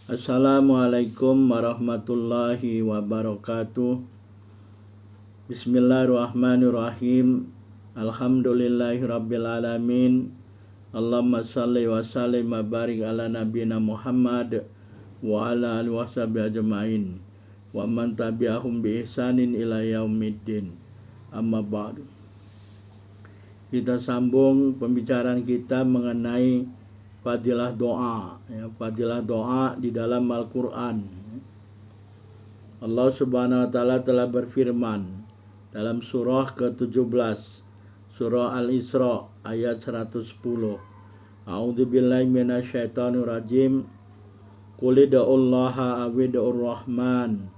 Assalamualaikum warahmatullahi wabarakatuh. Bismillahirrahmanirrahim. Alhamdulillahirrabbilalamin. Allahumma salli wa sallim wa barik ala nabiyina Muhammad wa ala alihi washabihi ajma'in wa man tabi'ahum bi ihsanin ila yaumiddin. Amma ba'du. Kita sambung pembicaraan kita mengenai fadilah doa, fadilah doa di dalam Al-Quran. Allah Subhanahu wa Ta'ala telah berfirman dalam surah ke-17, surah Al-Isra ayat 110. A'udzubillahi minasyaitonir rajim. Qul ud'ullaha aw ud'ur rahman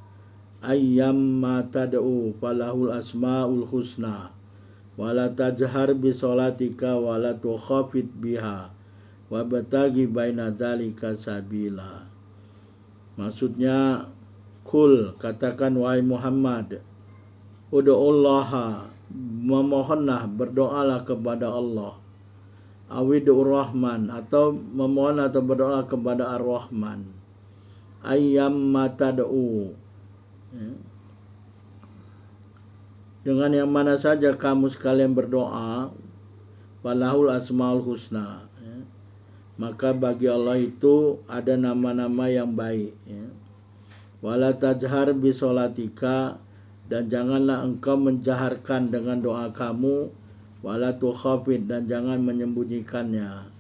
ayyamma tad'u falahul asmaul husna wala tajhar bi sholatika wala tukhafit biha wabtaghi baina dzalika sabila. Maksudnya, kul, katakan wahai Muhammad, ud'ullaha, memohonlah, berdoalah kepada Allah, awidur rahman, atau memohon atau berdoa kepada ar-rahman, ayyamma tad'u, dengan yang mana saja kamu sekalian berdoa, falahul asmaul husna, maka bagi Allah itu ada nama-nama yang baik. Wala tajhar bi sholatika, dan janganlah engkau menjaharkan dengan doa kamu, wala tukhafid, dan jangan menyembunyikannya.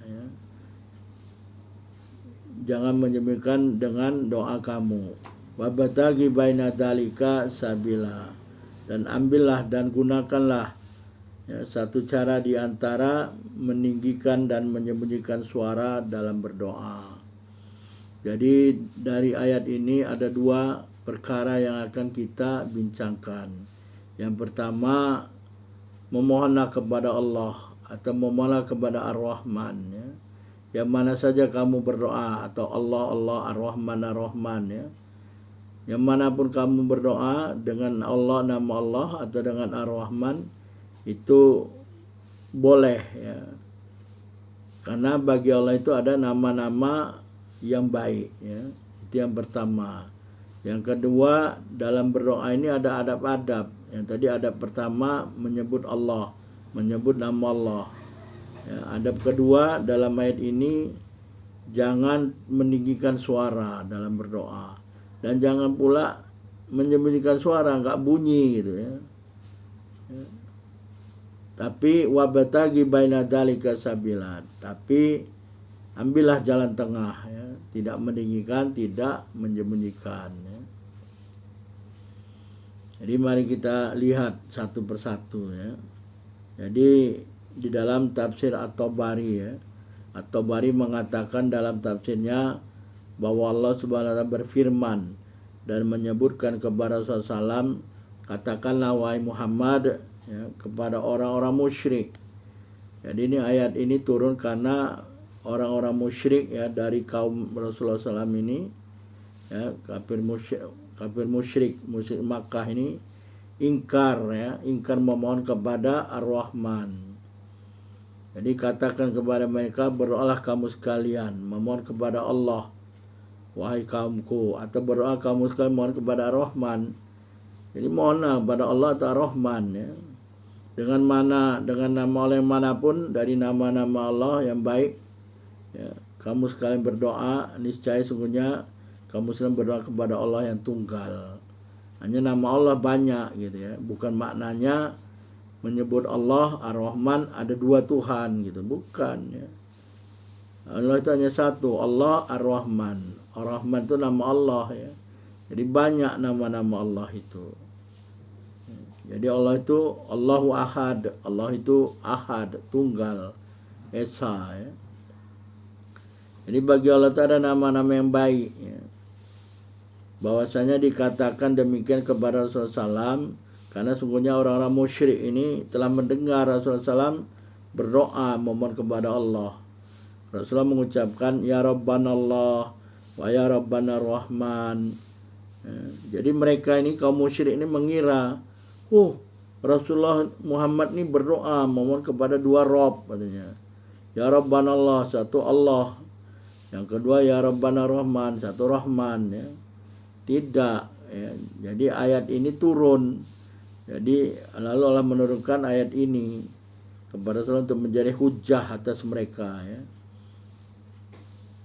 Jangan menyembunyikan dengan doa kamu. Wabtaghi baina dzalika sabila, dan ambillah dan gunakanlah satu cara di antara meninggikan dan menyembunyikan suara dalam berdoa. Jadi dari ayat ini ada dua perkara yang akan kita bincangkan. Yang pertama, memohonlah kepada Allah atau memohonlah kepada Ar-Rahman, yang mana saja kamu berdoa, atau Allah, Allah, Ar-Rahman, Ar-Rahman, yang manapun kamu berdoa dengan Allah, nama Allah, atau dengan Ar-Rahman, itu boleh, karena bagi Allah itu ada nama-nama yang baik, itu yang pertama. Yang kedua, dalam berdoa ini ada adab-adab. Yang tadi adab pertama menyebut Allah, menyebut nama Allah. Adab kedua dalam ayat ini, jangan meninggikan suara dalam berdoa, dan jangan pula menyembunyikan suara, nggak bunyi gitu ya. Tapi wabtaghi baina dzalika sabila, tapi ambillah jalan tengah, tidak meninggikan, tidak menyembunyikan. Jadi mari kita lihat satu persatu. Jadi di dalam tafsir At-Tabari, At-Tabari mengatakan dalam tafsirnya bahwa Allah Subhanahu wa Ta'ala berfirman dan menyebutkan kepada Rasulullah SAW, katakanlah wahai Muhammad, kepada orang-orang musyrik. Jadi ini ayat ini turun karena orang-orang musyrik dari kaum Rasulullah SAW ini, kafir musyrik Makkah ini ingkar memohon kepada Ar-Rahman. Jadi katakan kepada mereka, berdoalah kamu sekalian, memohon kepada Allah wahai kaumku, atau berdoa kamu sekalian mohon kepada Ar-Rahman. Jadi mohonlah kepada Allah atau Ar-Rahman, dengan nama Allah yang manapun dari nama-nama Allah yang baik, kamu sekalian berdoa, niscaya sungguhnya kamu sedang berdoa kepada Allah yang tunggal. Hanya nama Allah banyak gitu, bukan maknanya menyebut Allah Ar-Rahman ada dua Tuhan gitu, bukan. Allah itu hanya satu, Allah Ar-Rahman. Ar-Rahman itu nama Allah, jadi banyak nama-nama Allah itu. Jadi Allah itu Allahu Ahad, Allah itu Ahad, tunggal, esa. Jadi bagi Allah itu ada nama-nama yang baik. Bahwasanya dikatakan demikian kepada Rasulullah SAW, karena sungguhnya orang-orang musyrik ini telah mendengar Rasulullah SAW berdoa memohon kepada Allah. Rasulullah mengucapkan, Ya Rabbana Allah, wa Ya Rabbana Rahman. Jadi mereka ini, kaum musyrik ini mengira, Rasulullah Muhammad ini berdoa memohon kepada dua Rabb, katanya. Ya Rabbana Allah, satu Allah, Yang kedua ya Rabbana Rahman, satu Rahman ya. Tidak ya. Jadi ayat ini turun. Jadi lalu Allah menurunkan ayat ini kepada Rasulullah untuk menjadi hujah atas mereka ya.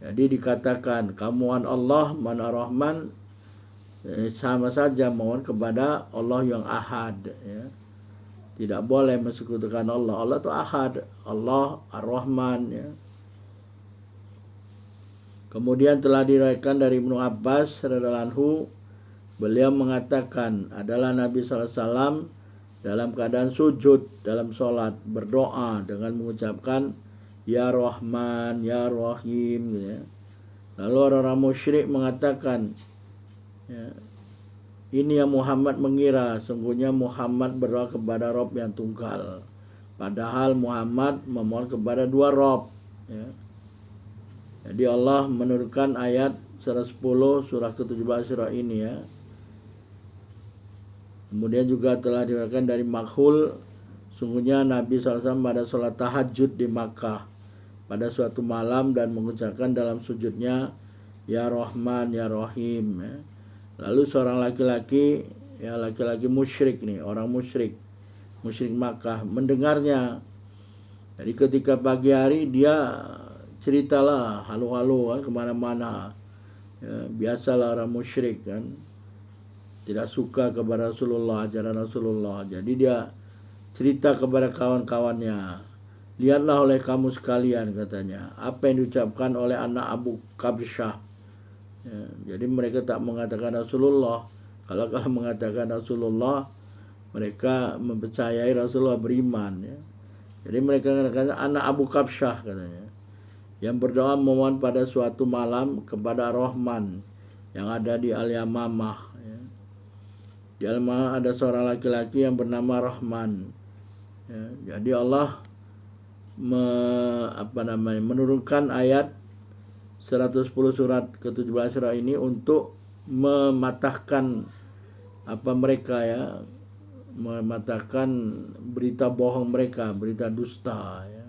Jadi dikatakan kamu Allah, man Ar-Rahman, sama saja mohon kepada Allah yang ahad ya. Tidak boleh mensekutukan Allah. Allah itu ahad, Allah Ar-Rahman ya. Kemudian telah diriwayatkan dari Ibnu Abbas radhiyallahu anhu, beliau mengatakan adalah Nabi SAW dalam keadaan sujud dalam sholat berdoa dengan mengucapkan Ya Rahman, Ya Rahim ya. Lalu orang-orang musyrik mengatakan ya, ini yang Muhammad mengira sungguhnya Muhammad berdoa kepada Rob yang tunggal, padahal Muhammad memohon kepada dua Rob ya. Jadi Allah menurunkan ayat 110 surah ke-17 surah ini ya. Kemudian juga telah diriwayatkan dari Makhul, sungguhnya Nabi SAW pada sholat tahajud di Makkah pada suatu malam dan mengucapkan dalam sujudnya Ya Rahman, Ya Rahim ya. Lalu seorang laki-laki ya, laki-laki musyrik nih, orang musyrik Makkah mendengarnya. Jadi ketika pagi hari dia ceritalah halu-halu kan kemana-mana ya, biasalah orang musyrik kan, tidak suka kepada Rasulullah, ajaran Rasulullah. Jadi dia cerita kepada kawan-kawannya, lihatlah oleh kamu sekalian katanya apa yang diucapkan oleh anak Abu Kabsyah ya. Jadi mereka tak mengatakan Rasulullah. Kalau mengatakan Rasulullah, mereka mempercayai Rasulullah beriman ya. Jadi mereka mengatakan anak Abu Kabsyah katanya, yang berdoa memohon pada suatu malam kepada Rahman yang ada di Al-Yamamah ya. Di Al-Yamamah ada seorang laki-laki yang bernama Rahman ya. Jadi Allah menurunkan ayat 110 surat ke-17 surah ini untuk mematahkan mereka ya, mematahkan berita bohong mereka, berita dusta ya.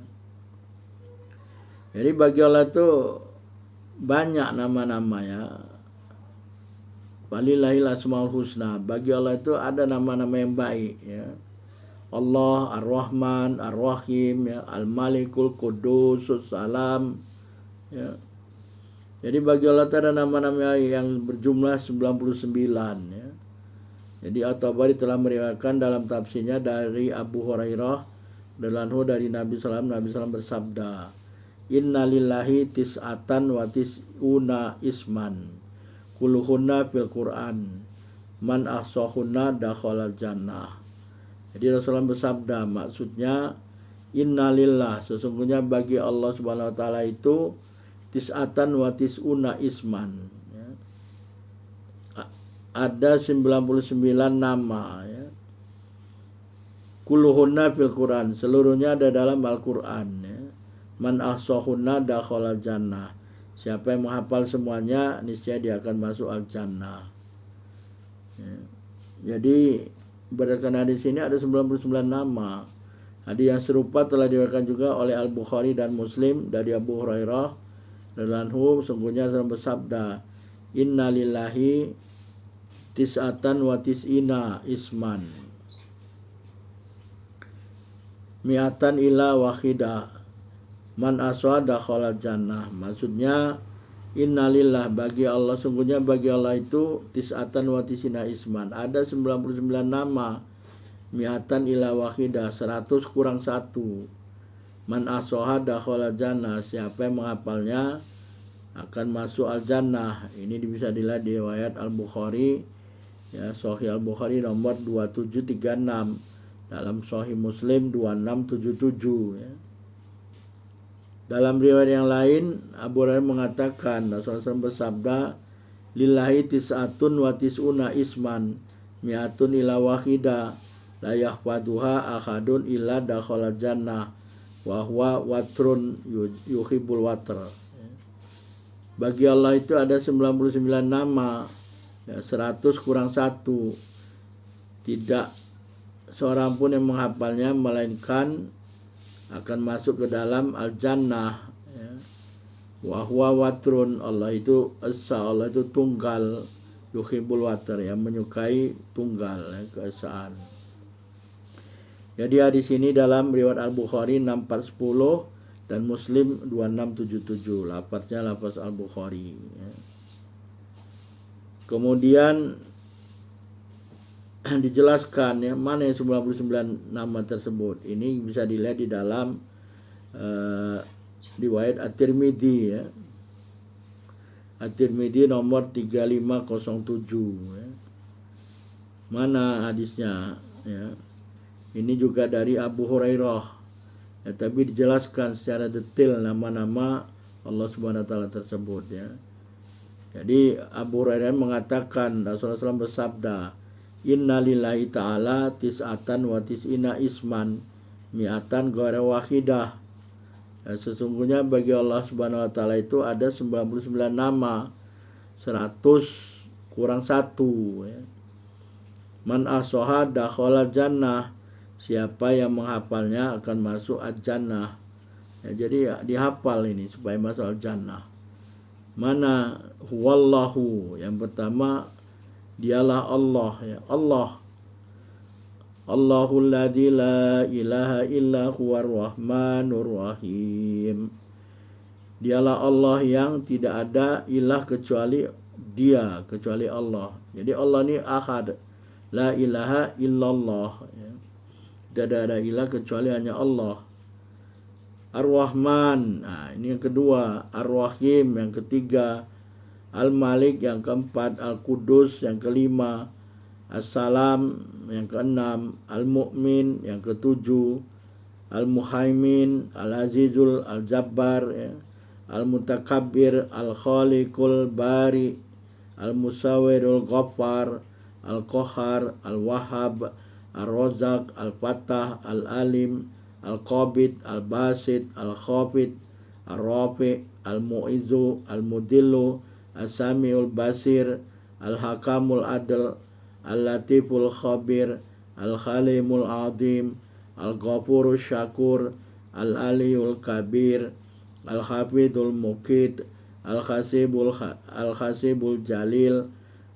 Jadi bagi Allah itu banyak nama-nama ya. Walillahil asmaul husna. Bagi Allah itu ada nama-nama yang baik ya. Allah Ar-Rahman, Ar-Rahim ya, Al-Malikul Qudus Salam ya. Jadi bagi Allah itu ada nama-nama yang berjumlah 99 ya. Jadi At-Tabari telah meriwayatkan dalam tafsirnya dari Abu Hurairah dari Nabi SAW bersabda, Inna lillahi tis'atan wa tis'una isman kulluhunna fil Qur'an man ahsahunna dakhalal jannah. Jadi Rasulullah bersabda, maksudnya inna lillah, sesungguhnya bagi Allah Subhanahu wa taala itu tis'atan wa tis'una isman ya. Ada 99 nama ya. Kulluhunna fil Qur'an, seluruhnya ada dalam Al-Qur'an ya. Man ahsahunna dakhalal jannah, siapa yang menghafal semuanya niscaya dia akan masuk al-jannah ya. Jadi berdasarkan hadis ini ada 99 nama. Hadis yang serupa telah diriwayatkan juga oleh Al-Bukhari dan Muslim dari Abu Hurairah radhiyallahu anhu, sungguhnya Rasul bersabda, Inna lillahi tis'atan wa tis'ina isman mi'atan ila wahidah man aswa dakhala jannah. Maksudnya innalillah, bagi Allah, sungguhnya bagi Allah itu tis'atan wa tis'ina isman, ada 99 nama, mi'atan ila wahidah, 100 kurang 1, man aswa dakhala jannah, siapa yang menghafalnya akan masuk al-jannah. Ini bisa dilihat di riwayat Al-Bukhari ya, Sahih Al-Bukhari nomor 2736, dalam Sahih Muslim 2677 ya. Dalam riwayat yang lain Abu Hurairah mengatakan Rasulullah SAW bersabda, lillahi tis'atun wa tis'una isman mi'atun ila wahida la yahfaduha ahadun illa dakhala jannah wa huwa watrun yuhibbul watr. Bagi Allah itu ada 99 nama ya, 100 kurang 1, tidak seorang pun yang menghafalnya melainkan akan masuk ke dalam al-jannah ya. Wa huwa watrun, Allah itu esa, Allah itu tunggal, yuhibbul watr, yang menyukai tunggal, ya, keesaan. Jadi hadis ini dalam riwayat Al-Bukhari 6410 dan Muslim 2677. Lafaznya lafaz Al-Bukhari, ya. Kemudian dijelaskan ya mana yang 99 nama tersebut. Ini bisa dilihat di dalam riwayat At-Tirmidzi, ya. At-Tirmidzi nomor 3507, ya. Mana hadisnya, ya. Ini juga dari Abu Hurairah, ya, tapi dijelaskan secara detail nama-nama Allah Subhanahu wa taala tersebut, ya. Jadi Abu Hurairah mengatakan Rasulullah SAW bersabda, Inna lillahi ta'ala tis'atan wa tis'ina isman mi'atan ghairu wahidah. Ya, sesungguhnya bagi Allah Subhanahu wa taala itu ada 99 nama, 100 kurang 1, ya. Man ahsaha dakhala jannah, siapa yang menghafalnya akan masuk al-jannah. Ya, jadi ya, dihafal ini supaya masuk al-jannah. Mana huwallahu, yang pertama dialah Allah, ya. Allah, Allahul ladzi la ilaha illa huwar rahmanur rahim. Dialah Allah yang tidak ada ilah kecuali Dia, kecuali Allah. Jadi Allah ini ahad, la ilaha illallah, ya. Tidak ada ilah kecuali hanya Allah. Ar-Rahman, nah ini yang kedua. Ar-Rahim yang ketiga. Al-Malik yang keempat. Al-Qudus yang kelima. As-Salam yang keenam. Al-Mu'min yang ketujuh. Al-Muhaimin, Al-Azizul, Al-Jabbar, ya. Al-Mutakabbir, Al-Khaliqul Bari, Al-Musawwirul Ghaffar, Al-Qahhar, Al-Wahhab, Al-Razzaq, Al-Fattah, Al-Alim, Al-Qabid, Al-Basit, Al-Khafid, Al-Rafi', Al-Mu'izzu, Al-Mudillu, Al-Sami'ul Basir, Al-Hakamul Adl, Al-Latiful Khabir, Al-Khalimul Azim, Al-Ghafurul Syakur, Al-Aliyul Kabir, Al-Hafidul Muqit, Al-Khasibul Jalil,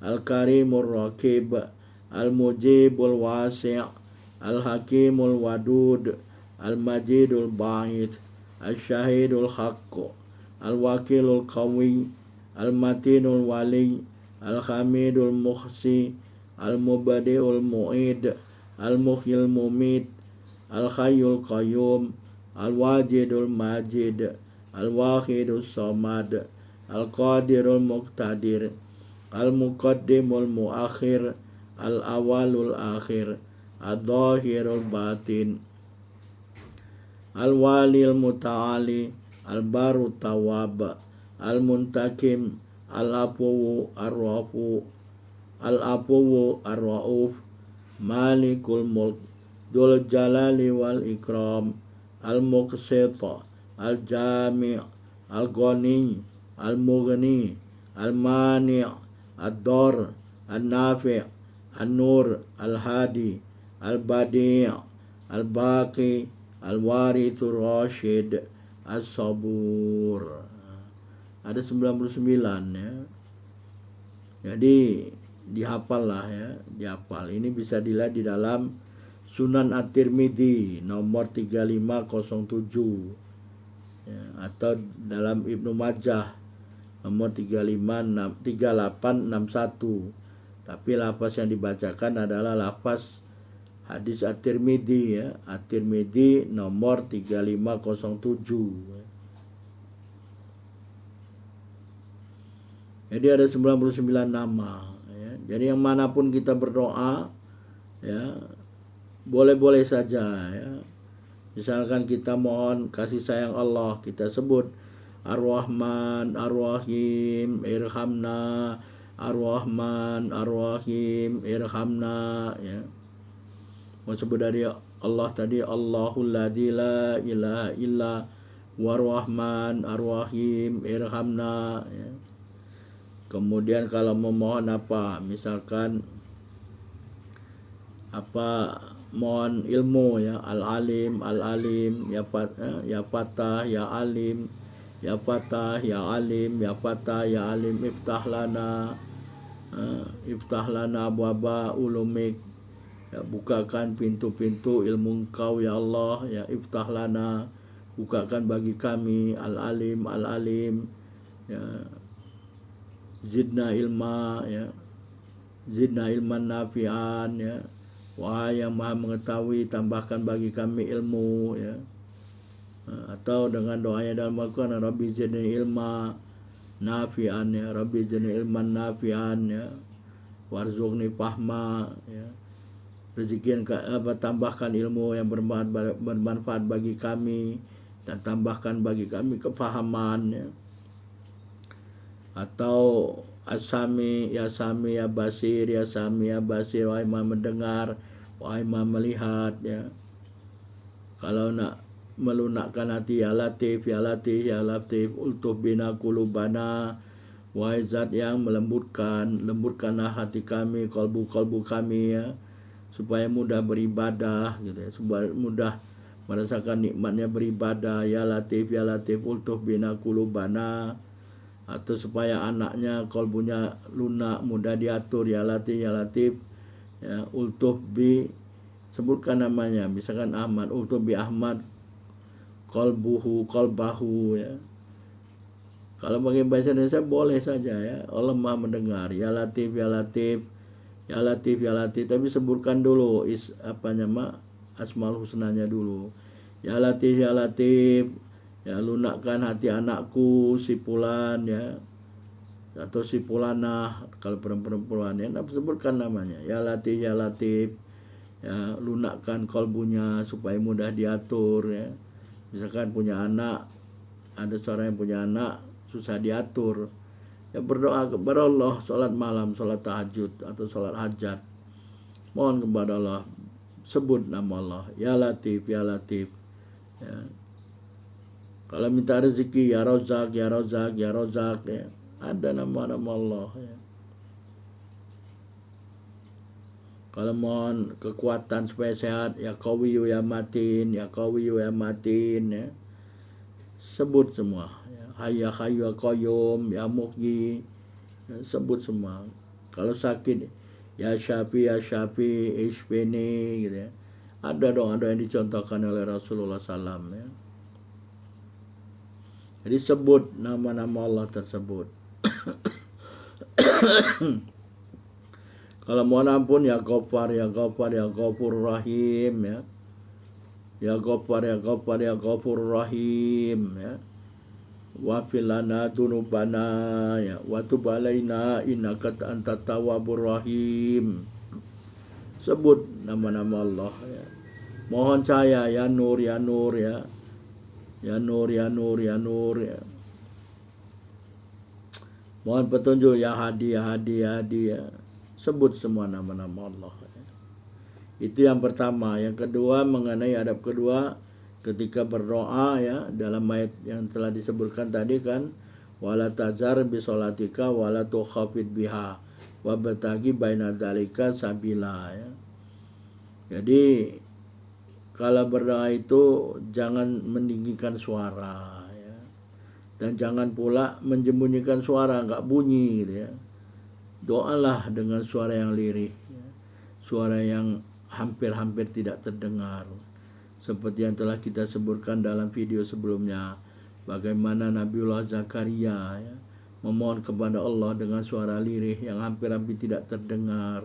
Al-Karimur Raqib, Al-Mujibul Wasi', Al-Hakimul Wadud, Al-Majidul Ba'id, Al-Syahidul Haqq, Al-Wakilul Qawi, Al-Matinul Wali, Al-Hamidul Muhsi, Al-Mubadi'ul Mu'id, Al-Muhyil Mumit, Al-Hayyul Qayyum, Al-Wajidul Majid, Al-Wahidul Samad, Al-Qadirul Muqtadir, Al-Muqaddimul Muakhir, Al-Awalul Akhir, Al-Zahirul Batin, Al-Walil Muta'ali, Al-Baru Tawab, Al-Muntakim, Al-Afuwu Ar-Rafu, Al-Afuwu Ar-Rauf, Malikul Mulk, Dzul Jalali wal Ikram, Al-Muqsit, Al-Jami', Al-Ghani, Al-Mughni, Al-Mani', Ad-Dar, Al-Nafi', An-Nur, Al-Hadi, Al-Badi', Al-Baqi, Al-Warithur Rasyid, As-Sabur. Ada 99, ya. Jadi dihafal lah, ya, dihafal. Ini bisa dilihat di dalam Sunan At-Tirmidzi nomor 3507, ya, atau dalam Ibnu Majah nomor 3861. Tapi lafaz yang dibacakan adalah lafaz hadis At-Tirmidzi, ya, At-Tirmidzi nomor 3507. Jadi ada 99 nama, ya. Jadi yang manapun kita berdoa, ya, boleh-boleh saja, ya. Misalkan kita mohon kasih sayang Allah, kita sebut Ar-Rahman, Ar-Rahim, Irhamna, Ar-Rahman, Ar-Rahim, Irhamna, ya. Mau sebut dari Allah tadi, Allahul ladzi la ilaha illa War-Rahman, Ar-Rahim, Irhamna, ya. Kemudian kalau memohon apa, misalkan apa, mohon ilmu, ya, Al-Alim, Al-Alim, ya Fatah, ya Alim, ya Fatah, ya Alim, ya Fatah, ya Alim, iftah lana abwaba ulumik, ya bukakan pintu-pintu ilmu Engkau ya Allah, ya iftah lana, bukakan bagi kami al-alim, al-alim, ya zidna ilma, ya zidna ilman nafi'an, ya wahai yang maha mengetahui, tambahkan bagi kami ilmu, ya. Atau dengan doanya dalam Al-Quran, Rabbi zidni ilma nafi'an, ya Rabbi zidni ilman nafi'an, ya warzuqni fahma, ya rezeki tambahkan ilmu yang bermanfaat bagi kami, dan tambahkan bagi kami kefahaman, ya. Atau As-Sami, ya Sami, ya Basir, ya Sami, ya Basir, wahai maha mendengar, wahai maha melihat, ya. Kalau nak melunakkan hati, ya Latif, ya Latif, ya Latif, ultuf bina kulubana, wahai zat yang lembutkanlah hati kami, kolbu kami, ya, supaya mudah beribadah, gitu ya, supaya mudah merasakan nikmatnya beribadah, ya Latif, ultuf bina kulubana. Atau supaya anaknya kolbunya lunak, mudah diatur, ya Latif, ya ultuf bi, sebutkan namanya, misalkan Ahmad, ultuf bi Ahmad kolbahu, ya. Kalau pakai bahasa Indonesia boleh saja, ya, Allah maha mendengar, ya Latif, ya Latif, ya Latif, ya Latif, tapi sebutkan dulu asmaul husnanya dulu, ya Latif, ya lunakkan hati anakku si Fulan, ya, atau si Fulanah kalau perempuan, ya, sebutkan namanya, ya Latif, ya lunakkan kolbunya supaya mudah diatur, ya. Misalkan punya anak, ada seorang yang punya anak susah diatur, ya berdoa kepada Allah, sholat malam, sholat tahajud atau sholat hajat, mohon kepada Allah, sebut nama Allah, ya Latif, ya. Kalau minta rezeki, ya Razak, ya, ada nama-nama Allah, ya. Kalau mohon kekuatan supaya sehat, ya Qawiyu ya Matin, ya ya. Sebut semua, ya. Hayya Hayyu Qayyum, ya Muhyi, ya, sebut semua. Kalau sakit, ya Syafi, Ishfini, gitu, ya. Ada doa-doa yang dicontohkan oleh Rasulullah SAW, ya. Jadi sebut nama-nama Allah tersebut. Kalau mohon ampun, ya Ghaffar, ya Ghafur Rahim, ya. Ya Ghaffar, ya Ghafur Rahim, ya. Wa filana dunubana, ya. Wa tub alaina innaka antat tawwabur rahim. Sebut nama-nama Allah, ya. Mohon cahaya, ya Nur, ya. Ya Nur, ya. Mohon petunjuk, ya Hadi, ya. Sebut semua nama-nama Allah, ya. Itu yang pertama. Yang kedua, mengenai adab kedua ketika berdoa, ya, dalam ayat yang telah disebutkan tadi kan, wala tazar bi sholatika wala tukhafid biha wa batagi baina dzalika sabila, ya. Jadi kalau berdoa itu jangan meninggikan suara, ya. Dan jangan pula menyembunyikan suara, enggak bunyi, gitu, ya. Doalah dengan suara yang lirih, ya. Suara yang hampir-hampir tidak terdengar. Seperti yang telah kita sebutkan dalam video sebelumnya, bagaimana Nabiullah Zakaria, ya, memohon kepada Allah dengan suara lirih yang hampir-hampir tidak terdengar.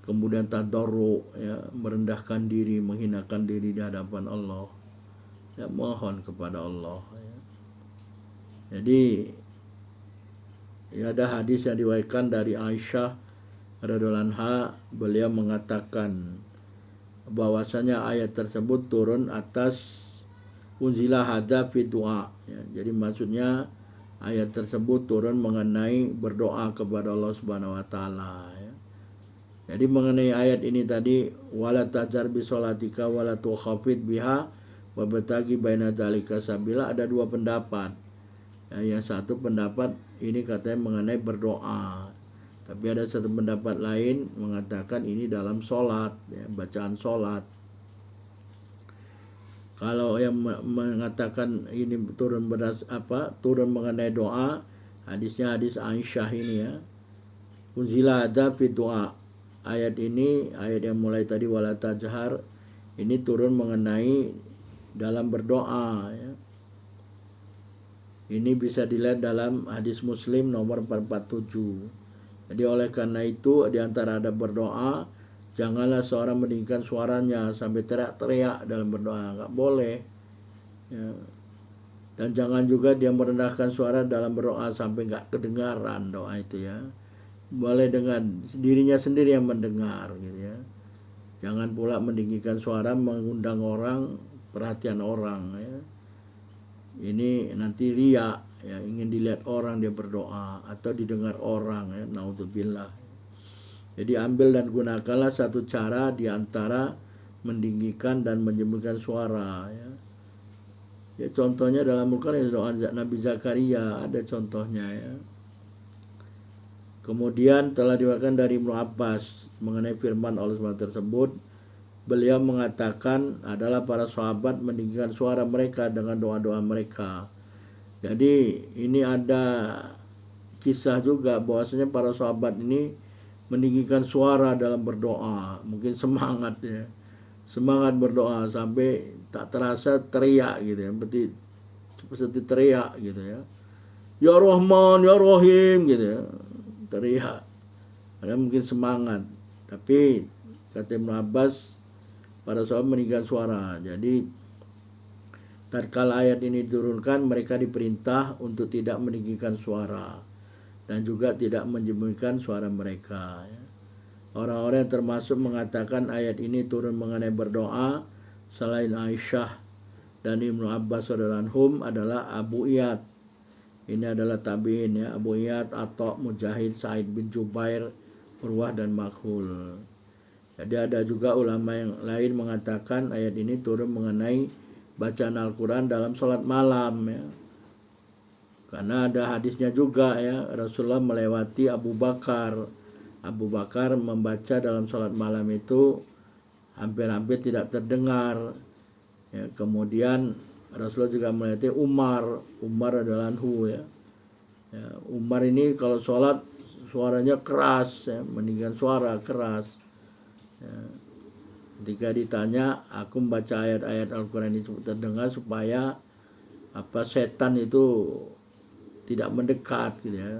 Kemudian tadarru, ya, merendahkan diri, menghinakan diri di hadapan Allah, ya, mohon kepada Allah, ya. Jadi ya, ada hadis yang diriwayatkan dari Aisyah radhiyallahu anha, beliau mengatakan bahwasanya ayat tersebut turun atas unzila hadza fi du'a, ya. Jadi maksudnya ayat tersebut turun mengenai berdoa kepada Allah Subhanahu wa taala, ya. Jadi mengenai ayat ini tadi, wala tajar bi sholatika wala tukhafid biha wa batagi baina dzalika sabila, ada dua pendapat. Ya, yang satu pendapat ini katanya mengenai berdoa, tapi ada satu pendapat lain mengatakan ini dalam sholat, ya, bacaan sholat. Kalau yang mengatakan ini turun turun mengenai doa, hadisnya hadis Aisyah ini ya. Unzila ada fi doa. Ayat ini, ayat yang mulai tadi wala tajhar, ini turun mengenai dalam berdoa ya. Ini bisa dilihat dalam hadis Muslim nomor 447. Jadi oleh karena itu di antara ada berdoa, janganlah seorang meninggikan suaranya sampai teriak-teriak dalam berdoa, nggak boleh. Ya. Dan jangan juga dia merendahkan suara dalam berdoa sampai nggak kedengaran doa itu ya. Boleh dengan dirinya sendiri yang mendengar gitu ya. Jangan pula meninggikan suara mengundang orang, perhatian orang ya. Ini nanti riya ya, ingin dilihat orang dia berdoa atau didengar orang ya, naudzubillah. Jadi ambil dan gunakanlah satu cara di antara meninggikan dan menyembunyikan suara ya. Ya contohnya dalam Al-Quran doa Nabi Zakaria ada contohnya ya. Kemudian telah diriwayatkan dari Ibnu Abbas mengenai firman Allah SWT tersebut, beliau mengatakan adalah para sahabat meninggikan suara mereka dengan doa-doa mereka. Jadi ini ada kisah juga bahwasanya para sahabat ini meninggikan suara dalam berdoa, mungkin semangat ya, semangat berdoa sampai tak terasa teriak gitu ya, seperti teriak gitu ya, ya Rahman ya Rahim gitu ya, teriak. Ada mungkin semangat, tapi kata Ibnu Abbas para sahabat meninggikan suara. Jadi tatkala ayat ini diturunkan, mereka diperintah untuk tidak meninggikan suara dan juga tidak menyembunyikan suara mereka. Orang-orang yang termasuk mengatakan ayat ini turun mengenai berdoa selain Aisyah dan Ibnu Abbas radhiyallahu anhum adalah Abu Iyad. Ini adalah tabi'in ya, Abu Iyad, Atha, Mujahid, Sa'id bin Jubair, Urwah dan Makhul. Jadi ada juga ulama yang lain mengatakan ayat ini turun mengenai bacaan Al-Quran dalam sholat malam ya. Karena ada hadisnya juga ya, Rasulullah melewati Abu Bakar. Abu Bakar membaca dalam sholat malam itu hampir-hampir tidak terdengar ya. Kemudian Rasulullah juga melewati Umar adalah anhu ya. Umar ini kalau sholat suaranya keras ya, meninggikan suara keras ya. Ketika ditanya, aku membaca ayat-ayat Al-Quran itu terdengar supaya setan itu tidak mendekat gitu ya,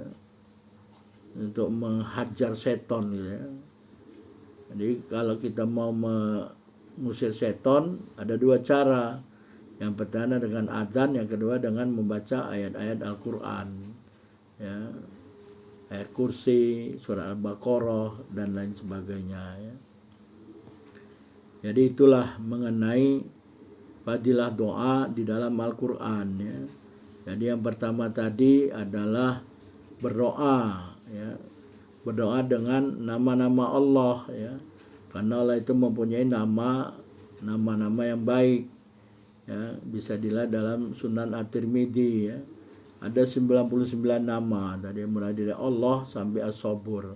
untuk menghajar setan gitu ya. Jadi kalau kita mau mengusir setan ada dua cara. Yang pertama dengan adzan, yang kedua dengan membaca ayat-ayat Al-Quran ya, ayat kursi, surah Al-Baqarah dan lain sebagainya ya. Jadi itulah mengenai fadilah doa di dalam Al-Quran ya. Jadi yang pertama tadi adalah berdoa ya, berdoa dengan nama-nama Allah ya, karena Allah itu mempunyai nama-nama yang baik ya, bisa dilihat dalam Sunan At-Tirmidzi ya. Ada 99 nama tadi mulai dari Allah sampai As-Sabur.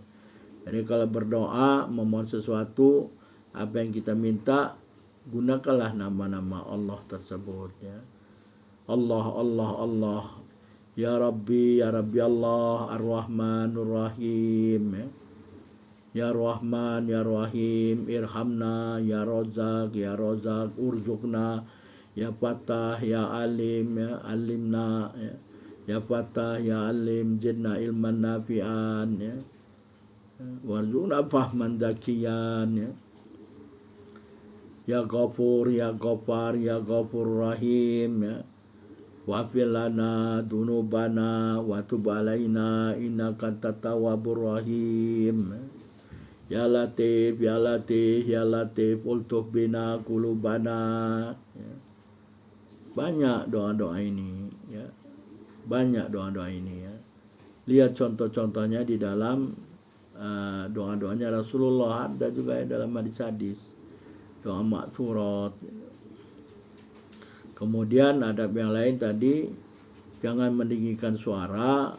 Jadi kalau berdoa memohon sesuatu, apa yang kita minta, gunakanlah nama-nama Allah tersebut ya. Allah Allah Allah, ya Rabbi Allah, Ar-Rahmanur Rahim ya. Ya Rahman ya Rahim, irhamna ya Razak urzukna, ya Fatah ya Alim ya alimna ya. Ya Fatah ya Alim zidna ilman nafi'an ya. Warzuqna fahman zakiyan ya. Ya Ghafur ya Ghafar ya Ghafur Rahim ya. Wa'fir lana dunubana wa tub alaina innaka antat tawwabur rahim. Ya Latif ya Latif ya Latif ultuf bina qulubana ya. Banyak doa-doa ini ya. Banyak doa-doa ini ya. Lihat contoh-contohnya di dalam doa-doanya Rasulullah, ada juga ya dalam hadis-hadis. Doa ma'thurat. Kemudian adab yang lain tadi, jangan meninggikan suara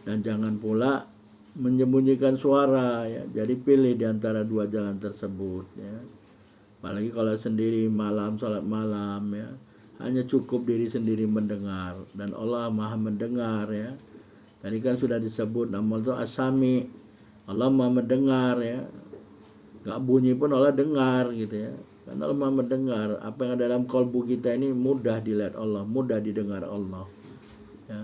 dan jangan pula menyembunyikan suara ya. Jadi pilih di antara dua jalan tersebut ya. Apalagi kalau sendiri malam, sholat malam ya. Hanya cukup diri sendiri mendengar. Dan Allah maha mendengar ya. Tadi kan sudah disebut nama itu As-Sami. Allah maha mendengar ya. Gak bunyi pun Allah dengar gitu ya. Karena Allah maha mendengar. Apa yang ada dalam kalbu kita ini mudah dilihat Allah. Mudah didengar Allah ya.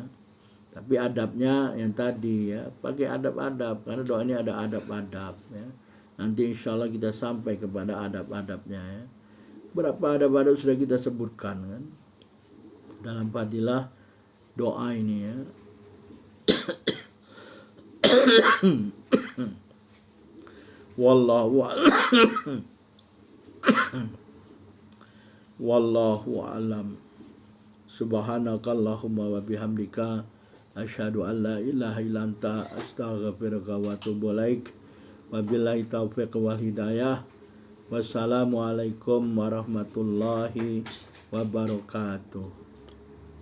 Tapi adabnya yang tadi ya, pakai adab-adab, karena doa ini ada adab-adab ya. Nanti insya Allah kita sampai kepada adab-adabnya ya. Berapa adab-adab sudah kita sebutkan kan dalam fadilah doa ini ya. Wallahu a'lam. Subhanakallahumma wa bihamdika asyhadu an la ilaha illa anta astaghfiruka wa atubu ilaik. Wabillahi taufiq wal hidayah. Wassalamualaikum warahmatullahi wabarakatuh.